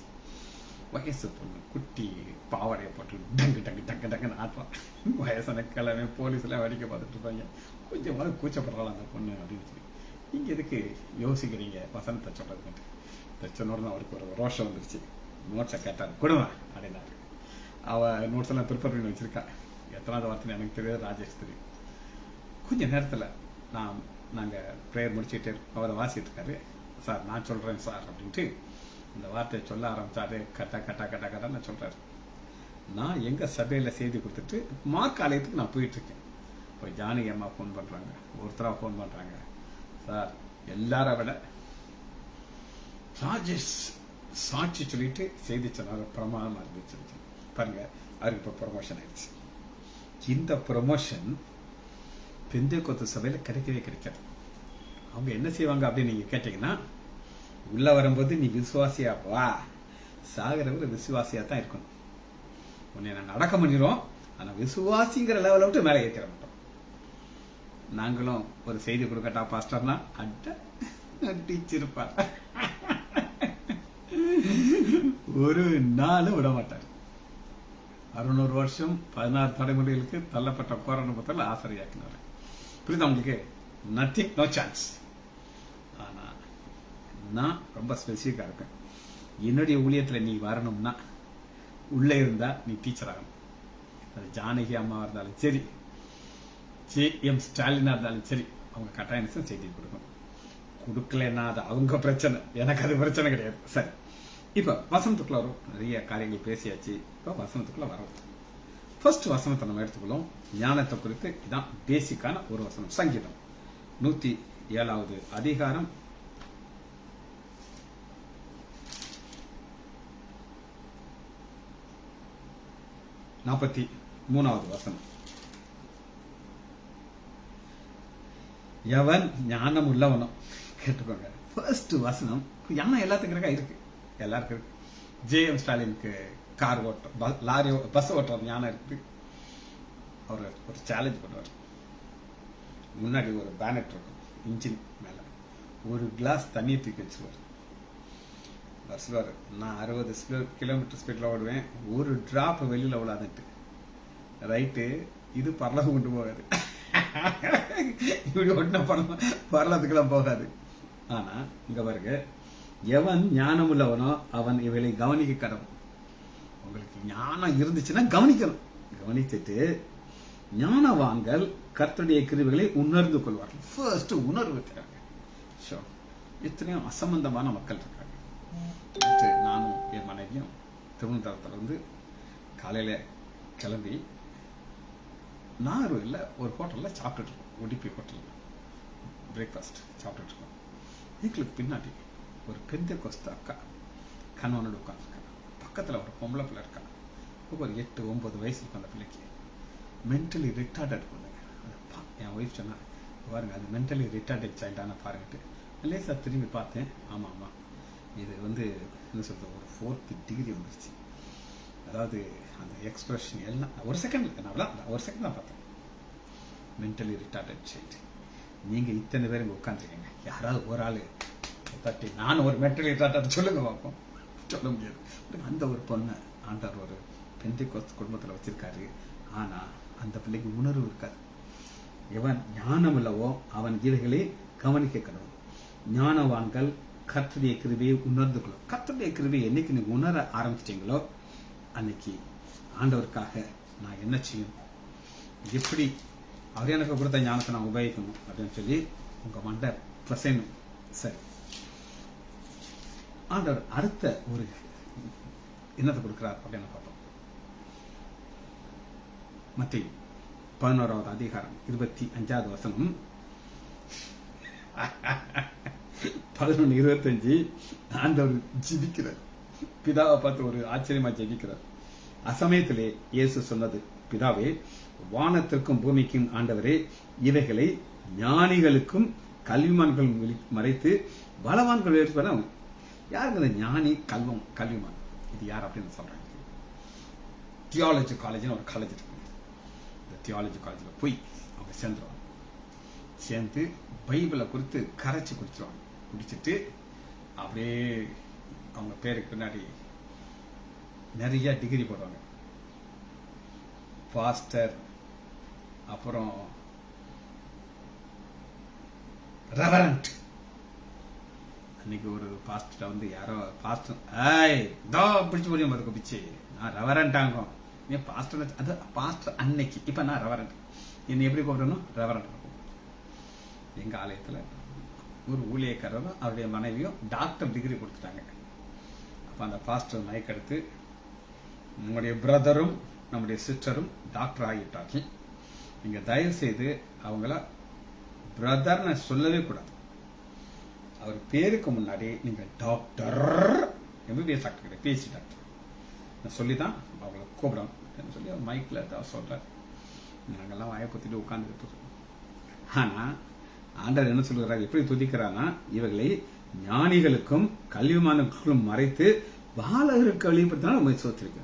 A: வயசு பொண்ணு, குட்டி பாவடைய போட்டு டங்கு டங்கு டங்கு டங்குன்னு ஆட்டுவான். வயசான கிழமை போலீஸ் எல்லாம் வடிக்க பார்த்துட்டு இருப்பாங்க. கொஞ்சமாவது கூச்சப்படுறாள் அந்த பொண்ணு அப்படின்னு சொல்லி. நீங்க எதுக்கு யோசிக்கிறீங்க வசனத்தை சொல்றதுக்கு? சொன்னோட அவருக்கு ஒரு ரோஷம் வந்துருச்சு. நோட்ஸை கேட்டார், கொடுவா அப்படின்னாரு. அவ நோட்ஸ் எல்லாம் ப்ரிப்பேர் பண்ணி வச்சிருக்கா. எத்தனாவது வார்த்தை எனக்கு தெரியாது, ராஜேஷ் தெரியும். கொஞ்ச நேரத்துல நாங்க ப்ரேயர் முடிச்சுட்டு அவரை வாசிட்டு இருக்காரு. சார் நான் சொல்றேன் சார் அப்படின்ட்டு இந்த வார்த்தையை சொல்ல ஆரம்பிச்சாரு. கட்டா கட்டா கட்டா கட்டான்னு சொல்றாரு. நான் எங்க சபையில செய்தி கொடுத்துட்டு மார்க் ஆலயத்துக்கு நான் போயிட்டு இருக்கேன். போய் ஜானகி அம்மா போன் பண்றாங்க, ஒருத்தரா போன் பண்றாங்க. சார் எல்லார விட ராஜேஷ் சாட்சி சொல்லிட்டு செய்தி சொன்னார், பிரமாதமா இருந்துச்சு. பாருங்க, அவருக்கு இப்ப ப்ரமோஷன் ஆயிடுச்சு. இந்த ப்ரமோஷன் பெந்தேகோஸ்து சபையில கிடைக்கவே கிடைக்காது. அவங்க என்ன செய்வாங்க அப்படின்னு நீங்க கேட்டீங்கன்னா, உள்ள வரும்போது நீ விசுவாசியா வா, சாகிறவர் விசுவாசியா தான் இருக்கணும். உன்னை நான் நடக்க பண்ணிடுவோம், ஆனா விசுவாசிங்கிற லெவலை விட்டு மேலே ஏற்றிட மாட்டோம். நாங்களும் ஒரு செய்தி கொடுக்கட்டா பாஸ்டர்னா அடிச்சிருப்பார். ஒரு நாளும் விட மாட்டார். 600 வருஷம் 16 தலைமுறைகளுக்கு தள்ளப்பட்ட போராட்டத்தில் ஆசிரியாக்கினார். புரியுதா உங்களுக்கு? Nothing, no chance. ஆனா நான் ரொம்ப ஸ்பெசிஃபிக்கா இருக்கேன். என்னுடைய ஊழியத்துல நீ வரணும்னா உள்ள இருந்தா நீ டீச்சர் ஆகணும். அது ஜானகி அம்மா இருந்தாலும் சரி, ஜே.எம். ஸ்டாலினா இருந்தாலும் சரி, அவங்க கட்டாயம் செய்தி கொடுக்கணும். கொடுக்கலன்னா அது அவங்க பிரச்சனை, எனக்கு அது பிரச்சனை கிடையாது. சரி, இப்ப வசனத்துக்குள்ள வரும். நிறைய காரியங்கள் பேசியாச்சு. இப்ப வசனத்துக்குள்ள வரும். ஃபர்ஸ்ட் வசனத்தை நம்ம எடுத்துக்கொள்ளும். ஞானத்தை குறித்து இதான் பேசிக்கான ஒரு வசனம். சங்கீதம் 107வது அதிகாரம் 43வது வசனம். எவன் ஞானம் உள்ளவனும், கேட்டுக்கோங்க. ஃபர்ஸ்ட் வசனம். ஞானம் எல்லாத்துக்கும் இருக்கு, எல்லாருக்கும் இருக்கு. ஜே.எம். ஸ்டாலினுக்கு கார் ஓட்ட, லாரி, பஸ் ஓட்டுற ஞானம் இருக்கு. அவர் ஒரு சேலஞ்ச் பண்ணுவார். முன்னாடி ஒரு பேனட் இருக்கும், இன்ஜின் மேல ஒரு கிளாஸ் தண்ணி தூக்கி வச்சிருவார். சொல்லுவார், நான் 60 கிலோமீட்டர் ஸ்பீட்ல ஓடுவேன், ஒரு டிராப் வெளியில விடாதுட்டு. ரைட்டு, இது பரலகம் கொண்டு போகாது. இப்படி ஒட்டின பரலத்துக்கெல்லாம் போகாது. ஆனா இங்க பாருங்க, எவன் ஞானம் உள்ளவனோ அவன் இவளை கவனிக்க கடவுள். உங்களுக்கு ஞானம் இருந்துச்சுன்னா கவனிக்கணும். கவனிச்சுட்டு ஞானவான்கள் கர்த்தருடைய கிருபைகளை உணர்ந்து கொள்வார்கள். ஃபர்ஸ்ட் உணர்வு தராங்க. இத்தனையும் அசம்பந்தமான மக்கள் இருக்காங்க. நானும் என் மனைவியும் திருவனந்தபுரத்துல இருந்து காலையில கிளம்பி நாகர்கோவில்ல ஒரு ஹோட்டல்ல சாப்பிட்டுட்டு இருக்கோம். உடுப்பி ஹோட்டல்ல பிரேக்ஃபாஸ்ட் சாப்பிட்டுட்டு இருக்கோம். எங்களுக்கு பின்னாடி ஒரு பெந்தேகோஸ்து அக்கா கணவனோட உட்காந்துருக்காங்க. பக்கத்துல ஒரு பொம்பளை பிள்ளை இருக்கா. ஒரு 8-9 வயசு இருக்கும் அந்த பிள்ளைக்கு. மென்டலி ரிட்டார்டட் பண்ணுங்க. என் ஒய்ஃப் சொன்னா, பாருங்க அது மென்டலி ரிட்டார்டட் சைல்டான பாருங்கட்டு. லேசா திரும்பி பார்த்தேன். ஆமா ஆமா, இது என்ன சொல்றது, ஒரு 4th டிகிரி வந்துருச்சு. அதாவது அந்த எக்ஸ்பிரஷன் எல்லாம் ஒரு செகண்ட் தான் பார்த்தேன். Mentally retarded child. நீங்க இத்தனை பேர் இங்க உட்காந்துருக்கீங்க, யாராவது ஒரு ஆளு தட்டி நானும் ஒரு மென்டலி ரிட்டார்டட் சொல்லுங்க பார்ப்போம். சொல்ல முடியாது. அந்த ஒரு பொண்ணை ஆண்டவர் ஒரு பெந்தேகோஸ்து குடும்பத்துல வச்சிருக்காரு. ஆனா அந்த பிள்ளைக்கு உணர்வு இருக்காது. எவன் ஞானம் இல்லவோ அவன் இவைகளை கவனிக்க கடவுள். ஞானவான்கள் கர்த்தருடைய கிருபையை உணர்ந்து கொள்ளும். கர்த்தருடைய கிருபையை என்னைக்கு நீங்க உணர ஆரம்பிச்சிட்டீங்களோ அன்னைக்கு ஆண்டவருக்காக நான் என்ன செய்யணும், எப்படி அவர் எனக்கு கொடுத்த ஞானத்தை நான் உபயோகிக்கணும் அப்படின்னு சொல்லி உங்க மண்டை பசையணும். சரி, ஆண்டவர் அடுத்த ஒரு என்னத்தை கொடுக்கிறார் அப்படின்னு பார்ப்போம். மத்தேயு 11வது அதிகாரம் 25வது வசனம். 11:25 ஆண்டவர் ஜெபிக்கிறார். பிதாவை பார்த்து ஒரு ஆச்சரியமா ஜெபிக்கிறார். அசமயத்திலே இயேசு சொன்னது, பிதாவே, வானத்திற்கும் பூமிக்கும் ஆண்டவரே, இவைகளை ஞானிகளுக்கும் கல்விமான்களும் மறைத்து பலவான்கள் எடுத்து. யாருக்கு இந்த ஞானி கல்விமான்? இது யார் அப்படின்னு சொல்றாங்க. தியாலஜி காலேஜ்னு ஒரு காலேஜ் இருக்கு. இந்த தியாலஜி காலேஜில் போய் அவங்க சேர்ந்து பைபிளை குறித்து கரைச்சி குடிச்சிருவாங்க. குடிச்சிட்டு அப்படியே அவங்க பேருக்கு பின்னாடி நிறைய டிகிரி போடுவாங்க. பாஸ்டர், அப்புறம் ரெவரண்ட். அன்னைக்கு ஒரு பாஸ்டர் வந்து யாரோ பாஸ்டர் பிடிச்சு முடியும் அதுக்கு பிச்சு நான் ரெவரண்ட் ஆகும். நீ பாஸ்டர், அது பாஸ்டர் அன்னைக்கு. இப்ப நான் ரெவரண்ட். என்ன எப்படி கூப்பிடணும்? ரெவரண்ட். எங்க ஆலயத்துல ஒரு ஊழியக்காரரும் அவருடைய மனைவியும் டாக்டர் டிகிரி கொடுத்துட்டாங்க. அப்ப அந்த பாஸ்டர் மைக் எடுத்து, நம்முடைய பிரதரும் நம்முடைய சிஸ்டரும் டாக்டர் ஆகிட்டாங்க, நீங்க தயவு செய்து அவங்கள பிரதர்னு சொல்லவே கூடாது. அவர் பேருக்கு முன்னாடி நீங்க டாக்டர், எம்பிபிஎஸ் டாக்டர் கிடையாது, பிஹெச்டி டாக்டர் சொல்லிதான் அவங்கள கூப்பிடணும் சொல்லி அவர் மைக்ல சொல்றாரு. நாங்கெல்லாம் வாயை பத்திட்டு உட்கார்ந்து. ஆனா ஆண்டவர் என்ன சொல்கிறார், எப்படி துதிக்கிறான்னா, இவர்களை ஞானிகளுக்கும் கல்விமான்களுக்கும் மறைத்து பாலகருக்கு வெளிப்படுத்தினால் உண்மை சோத்திருக்க.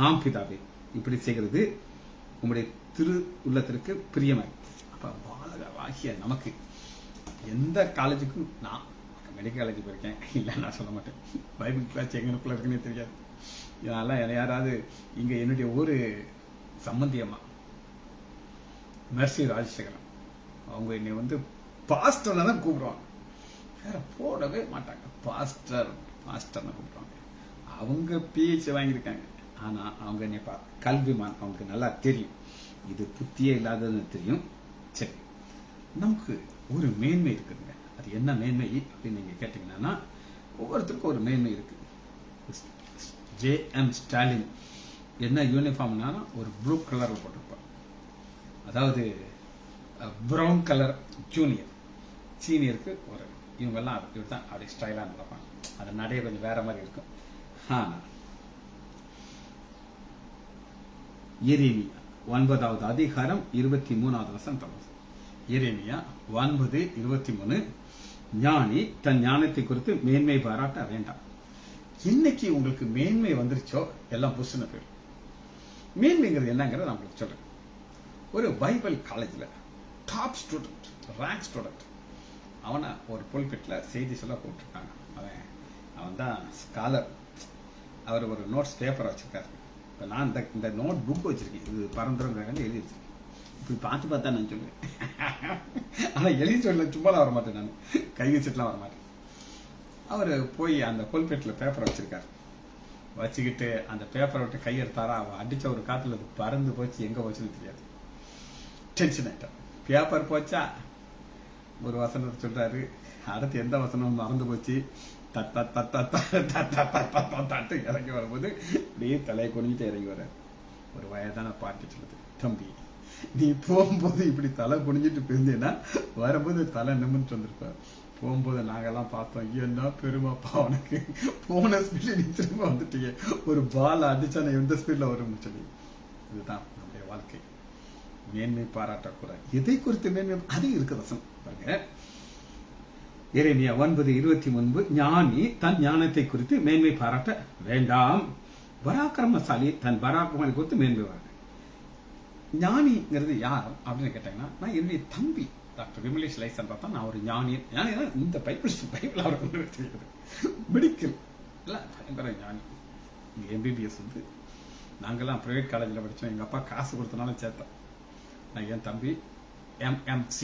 A: ஆம் பிதாவே, இப்படி செய்கிறது உங்களுடைய திரு உள்ளத்திற்கு பிரியமாய். அப்ப பாலகராகிய நமக்கு எந்த காலேஜுக்கும், நான் மெடிக்கல் காலேஜ் போயிருக்கேன், இல்லை நான் சொல்ல மாட்டேன். பைபிள் கிளாஸ் எங்கனுக்குள்ள இருக்குன்னே தெரியாது. இதனால யாராவது இங்க என்னுடைய ஒரு சம்பந்தியமா மெர்சி ராஜசேகரன், அவங்க என்னை வந்து பாஸ்டர்ல தான் கூப்பிடுவாங்க, வேற போடவே மாட்டாங்க. பாஸ்டர்னு கூப்பிடுவாங்க. அவங்க பிஹெச்டி வாங்கியிருக்காங்க. ஆனா அவங்க என்னை கல்விமான், அவங்களுக்கு நல்லா தெரியும் இது புத்தியே இல்லாததுன்னு தெரியும். சரி, நமக்கு ஒரு மேன்மை இருக்குதுங்க. அது என்ன மேன்மை அப்படின்னு நீங்க கேட்டீங்கன்னா, ஒவ்வொருத்தருக்கும் ஒரு மேன்மை இருக்கு. J.M. ஸ்டாலின் என்ன யூனிஃபார்ம்னா ஒரு ப்ளூ கலர்ல போட்டிருப்பார். அதாவது ப்ரௌன் கலர் ஜூனியர், சீனியருக்கு ஒரு, இவங்கெல்லாம் இப்படிதான் அப்படி ஸ்டைலா நடப்பாங்க. அது நடைய கொஞ்சம் வேற மாதிரி இருக்கும். ஆனா எரேமியா 9வது அதிகாரம் 23வது வசனம். எரேமியா 9:23, ஞானி தன் ஞானத்தை குறித்து மேன்மை பாராட்ட வேண்டாம். இன்னைக்கு உங்களுக்கு மேன்மை வந்துருச்சோ எல்லாம் புஷ்னு பேர். மேன்மைங்கிறது என்னங்கிறத நான் உங்களுக்கு சொல்றேன். ஒரு பைபிள் காலேஜ்ல டாப் ஸ்டூடெண்ட், ரேங்க் ஸ்டூடெண்ட், அவனை ஒரு புல்பிட்ல செய்தி சொல்ல போட்டிருக்காங்க. அவன் தான் ஸ்காலர். அவர் ஒரு நோட்ஸ் பேப்பர் வச்சிருக்காரு. இப்போ நான் இந்த நோட் புக் வச்சிருக்கேன். இது பரந்துரங்கிறாங்க எழுதி வச்சிருக்கேன். இப்படி பார்த்தா நான் சொல்லுவேன். ஆனால் எழுதி சொல்ல சும்மா வர மாட்டேன், நான் கை வச்சுட்டுலாம் வர மாட்டேன். அவர் போய் அந்த புல்பிட்ல பேப்பர் வச்சிருக்காரு. வச்சுக்கிட்டு அந்த பேப்பரை விட்டு கையெடுத்தாரா, அவன் அடிச்ச ஒரு காத்துல அது பறந்து போச்சு, எங்க போச்சுன்னு தெரியாது. டென்ஷன் ஆயிட்டான். பேப்பர் போச்சா, ஒரு வசனத்தை சொல்றாரு, அடுத்து எந்த வசனம் மறந்து போச்சு, தட்டு இறங்கி வரும்போது அப்படியே தலையை குனிஞ்சிட்டு இறங்கி வர ஒரு வயதான பாட்டி சொல்லுது, தம்பி நீ போகும்போது இப்படி தலை குனிஞ்சிட்டு போயிருந்தேன்னா வரும்போது தலை நிமிர்ந்து வந்திருப்ப. போகும்போது நாங்கெல்லாம் பார்த்தோம், என்ன பெருமாப்பா உனக்கு, போன ஸ்பீட்ல நீ திரும்ப வந்துட்டீங்க, ஒரு பால் அடிச்சா நான் எந்த ஸ்பீட்ல வரும்னு சொல்லி. இதுதான் நம்முடைய வாழ்க்கை. மேன்மை பாராட்டக்கூடாது. எதை குறித்து மேன்மை அது இருக்கு வசனம் பாருங்க. எரேமியா 9:23, ஞானி தன் ஞானத்தை குறித்து மேன்மை பாராட்ட வேண்டாம், பராக்கிரமசாலி தன் பராக்கிரமத்தை குறித்து மேன்மை பாராட்ட. ஞானிங்கிறது யார் அப்படின்னு கேட்டாங்கன்னா, நான் என்னுடைய தம்பி டாக்டர் விமலேஷ் லைசன் பார்த்தா நான் ஒரு ஞானி. ஞானினா இந்த பைபிள் அவரை கொண்டு வச்சிருக்கிறது. மெடிக்கல் இல்ல பயங்கர ஞானி. எம்பிபிஎஸ் வந்து நாங்கெல்லாம் பிரைவேட் காலேஜில் படித்தோம். எங்கள் அப்பா காசு கொடுத்தனாலும் சேர்த்தோம். நான் என் தம்பி MMC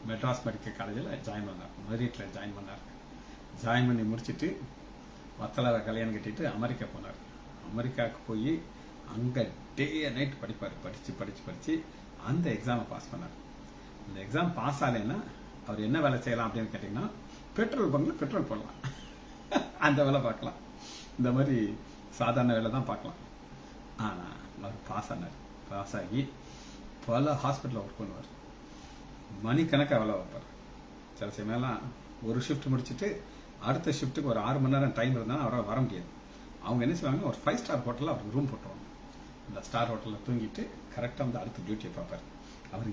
A: மெட்ராஸ் மெடிக்கல் காலேஜில் ஜாயின் பண்ணார். மெரிட்டில் ஜாயின் பண்ணார். ஜாயின் பண்ணி முடிச்சுட்டு வத்தலாவை கல்யாணம் கட்டிட்டு அமெரிக்கா போனார். அமெரிக்காவுக்கு போய் அங்கே டே நைட் படிப்பார். படித்து அந்த எக்ஸாமை பாஸ் பண்ணார். இந்த எக்ஸாம் பாஸ் ஆகலைன்னா அவர் என்ன வேலை செய்யலாம் அப்படின்னு கேட்டிங்கன்னா, பெட்ரோல் பங்கில் பெட்ரோல் போடலாம், அந்த வேலை பார்க்கலாம். இந்த மாதிரி சாதாரண வேலை தான் பார்க்கலாம். ஆனால் அவர் பாஸ் ஆனார். பாஸ் ஆகி பல ஹாஸ்பிட்டலில் ஒர்க் பண்ணுவார். மணிக்கணக்காக வேலை வைப்பார். சில சமயம்லாம் ஒரு ஷிஃப்ட் முடிச்சுட்டு அடுத்த ஷிஃப்ட்டுக்கு ஒரு 6 மணி நேரம் டைம் இருந்தாலும் அவரால் வர முடியாது. அவங்க என்ன செய்வாங்க, ஒரு 5 ஸ்டார் ஹோட்டலில் அவருக்கு ரூம் போட்டுருவாங்க. இந்த ஸ்டார் ஹோட்டலில் தூங்கிட்டு கரெக்டாக வந்து அடுத்த டியூட்டியை பார்ப்பார். அவர்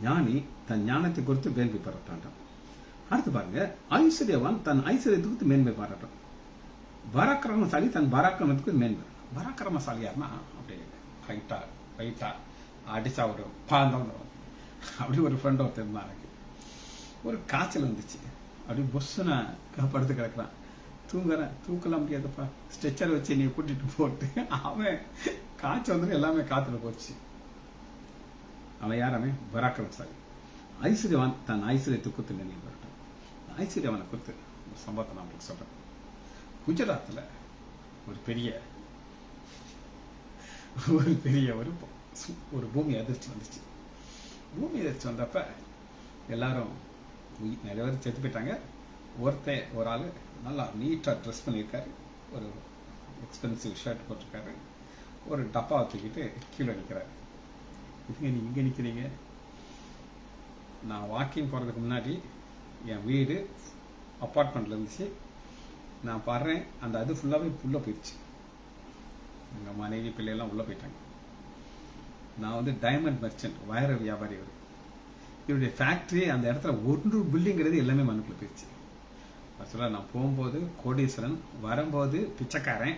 A: ஞானி தன் ஞானத்தை குறித்து மேன்மை பாராட்டான். அடுத்து பாருங்க, ஐஸ்வர்யவான் தன் ஐஸ்வர்யத்தை குறித்து மேன்மை பாராட்டும். பராக்கிரமசாலி தன் பராக்கிரமத்துக்கு மேன்மை. பராக்கிரமசாலி யாருன்னா அப்படி ஹைட்டா அடிச்சா ஒரு பாந்தம். அப்படி ஒரு ஃப்ரெண்ட் ஒருத்தர் இருந்தான். எனக்கு ஒரு காய்ச்சல் வந்துச்சு. அப்படி பொஸ்ஸுனா படுத்து கிடக்குறான். தூக்கலாம் முடியாதுப்பா, ஸ்ட்ரெச்சர் வச்சு நீ கூட்டிட்டு போட்டு. அவன் காய்ச்சல் வந்து எல்லாமே காத்துல போச்சு. அவன் யாராமே பராக்கிரமசாலி. ஐஸ்வர்யவான் தன் ஐஸ்வர்யத்தை குத்து நினைவு வரட்டும். ஐஸ்வர்யவானை குத்து ஒரு சம்பவத்தை நான் உங்களுக்கு சொல்றேன். குஜராத்தில் ஒரு பெரிய ஒரு பூமி அதிர்ச்சி வந்துச்சு. பூமி அதிர்ச்சி வந்தப்ப எல்லாரும் நிறைய பேர் செத்து போயிட்டாங்க. ஒரு ஆள் நல்லா நீட்டாக ட்ரெஸ் பண்ணியிருக்காரு. ஒரு எக்ஸ்பென்சிவ் ஷர்ட் போட்டிருக்காரு. ஒரு டப்பாவை தூக்கிட்டு கீழே நிற்கிறாரு. நீங்கள் இங்கே நிற்கிறீங்க, நான் வாக்கிங் போகிறதுக்கு முன்னாடி என் வீடு அப்பார்ட்மெண்ட்டில் இருந்துச்சு. நான் பாடுறேன், அந்த அது ஃபுல்லாகவே உள்ளே போயிடுச்சு. எங்கள் மனைவி பிள்ளையெல்லாம் உள்ளே போயிட்டாங்க. நான் வந்து டைமண்ட் மெர்ச்சன்ட், வைர வியாபாரி. இவருடைய ஃபேக்ட்ரி அந்த இடத்துல 1 பில்டிங்கிறது எல்லாமே மண்ணுக்குள்ள போயிடுச்சு. சொல்ல நான் போகும்போது கோடீஸ்வரன், வரும்போது பிச்சைக்காரன்.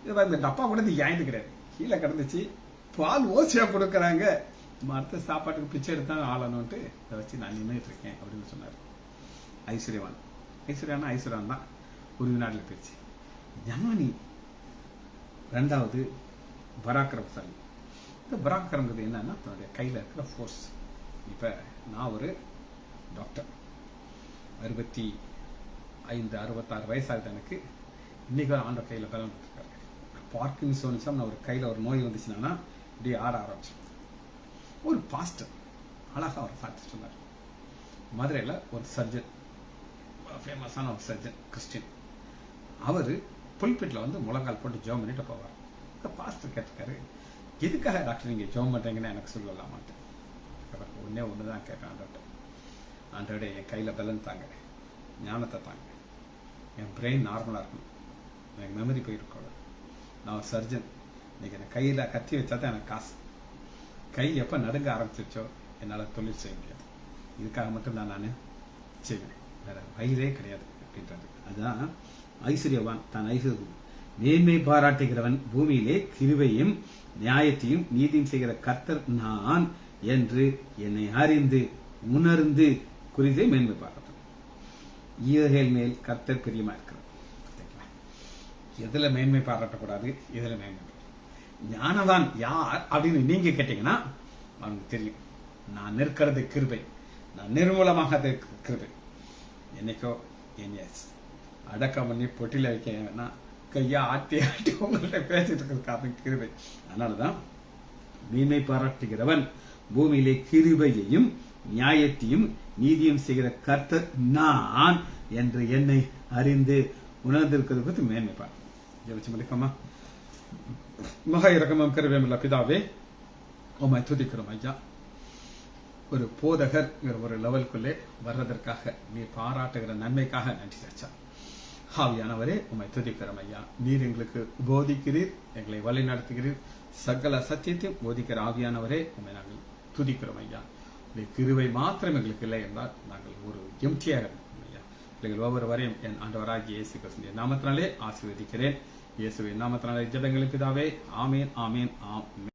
A: இந்த டப்பா கூட ஏந்துக்கிறாரு. கீழே கிடந்துச்சு. பால் ஓசியா கொடுக்குறாங்க. மற்ற சாப்பாட்டுக்கு பிச்சை எடுத்தாலும் ஆளணும்ட்டு இதை வச்சு நான் நின்றுட்டு இருக்கேன் அப்படின்னு சொன்னார். ஐஸ்வர்யான் தான் ஒரு நாட்டில் போயிடுச்சு. ஞானி 2வது பராக்கிரமசாலி. இந்த பராக்கிரமங்கிறது என்னன்னா தன்னுடைய கையில் இருக்கிற ஃபோர்ஸ். இப்போ நான் ஒரு டாக்டர், 65, 66 வயசாகுது எனக்கு. இன்னைக்கு ஆண்ட கையில் பலம் கொடுத்துருக்காரு. பார்க்கின்சோனிசம் ஒரு கையில் ஒரு நோய் வந்துச்சுன்னா இப்படி ஆட ஆரம்பிச்சு. ஒரு பாஸ்டர் அழகா அவர் சாட்சி சொன்னார். மதுரையில் ஒரு சர்ஜன், ஃபேமஸான ஒரு சர்ஜன், கிறிஸ்டின். அவர் புல்பிட்டில் வந்து முழங்கால் போட்டு ஜெபம் பண்ணிட்டு போவார். இந்த பாஸ்டர் கேட்டிருக்காரு, எதுக்காக டாக்டர் நீங்கள் ஜெபம் பண்ணுறீங்கன்னு எனக்கு சொல்லலாமான்ட்டு. ஒன்று தான் கேட்பேன் டாக்டர். ஆண்டோட என் கையில் பலன் தாங்க, ஞானத்தை தாங்க, என் பிரெயின் நார்மலாக இருக்கணும், எனக்கு மெமரி போயிருக்கோம். நான் ஒரு சர்ஜன். இன்னைக்கு எனக்கு கையில் கத்தி வச்சா தான் எனக்கு காசு. கை எப்போ நடுங்க ஆரம்பிச்சிருச்சோ என்னால் தொழில் செய்ய முடியாது. இதுக்காக மட்டும் தான் நான் செய்வேன், வேற வயிறே கிடையாது அப்படின்றது. அதுதான் ஐஸ்வர்யவான் தான் ஐஸ்வர்யம் மேன்மை பாராட்டுகிறவன் பூமியிலே கிருபையும் நியாயத்தையும் நீதியும் செய்கிற கர்த்தர் நான் என்று என்னை அறிந்து உணர்ந்து குறித்து மேன்மை பாராட்டும். ஈகைகள் மேல் கர்த்தர் பிரியமா இருக்கிறார். எதுல மேன்மை பாராட்டக்கூடாது, எதுல மேன்மை. ஞானவான் யார் அப்படின்னு நீங்க கேட்டீங்கன்னா அவனுக்கு தெரியும். நான் நிற்கிறது கிருபை, நான் நிர்மூலமாக கிருபை. என்னைக்கோ என்னை அடக்கம் பண்ணி பொட்டில வைக்க கையா ஆட்டி உங்கள்கிட்ட பேசிட்டு இருக்கிறது கிருபை. அதனாலதான் மேன்மை பாராட்டுகிறவன் பூமியிலே கிருபையையும் நியாயத்தையும் நீதியும் செய்கிற கர்த்தர் நான் என்று என்னை அறிந்து உணர்ந்திருக்கிறது குறித்து மேன்மை பாராட்டு. ஜெபிச்சு முடிக்கமா. மகா இரக்கமும் கிருபையுமுள்ள பிதாவே, உம்மை துதிக்கிறோம் ஐயா. ஒரு போதகர் ஒரு லெவலுக்குள்ளே வர்றதற்காக நீ பாராட்டுகிற நன்மைக்காக நன்றி சாச்சா. ஆவியானவரே, உம்மை துதிக்கிறோம் ஐயா. நீர் எங்களுக்கு போதிக்கிறீர், எங்களை வழி நடத்துகிறீர், சகல சத்தியத்தையும் போதிக்கிற ஆவியானவரே, உம்மை நாங்கள் துதிக்கிறோம் ஐயா. கிருபை மாத்திரம் எங்களுக்கு இல்லை என்றால் நாங்கள் ஒரு எம்டியாக இருக்கோம் ஐயா. நீங்கள் ஒவ்வொருவரையும் என் ஆண்டவராகிய இயேசு கிறிஸ்துவின் நாமத்தினாலே ஆசீர்வதிக்கிறேன். இயேசுவின் நாமத்தினாலே ஜெபங்கள் பிதாவே. ஆமேன், ஆமேன், ஆமேன்.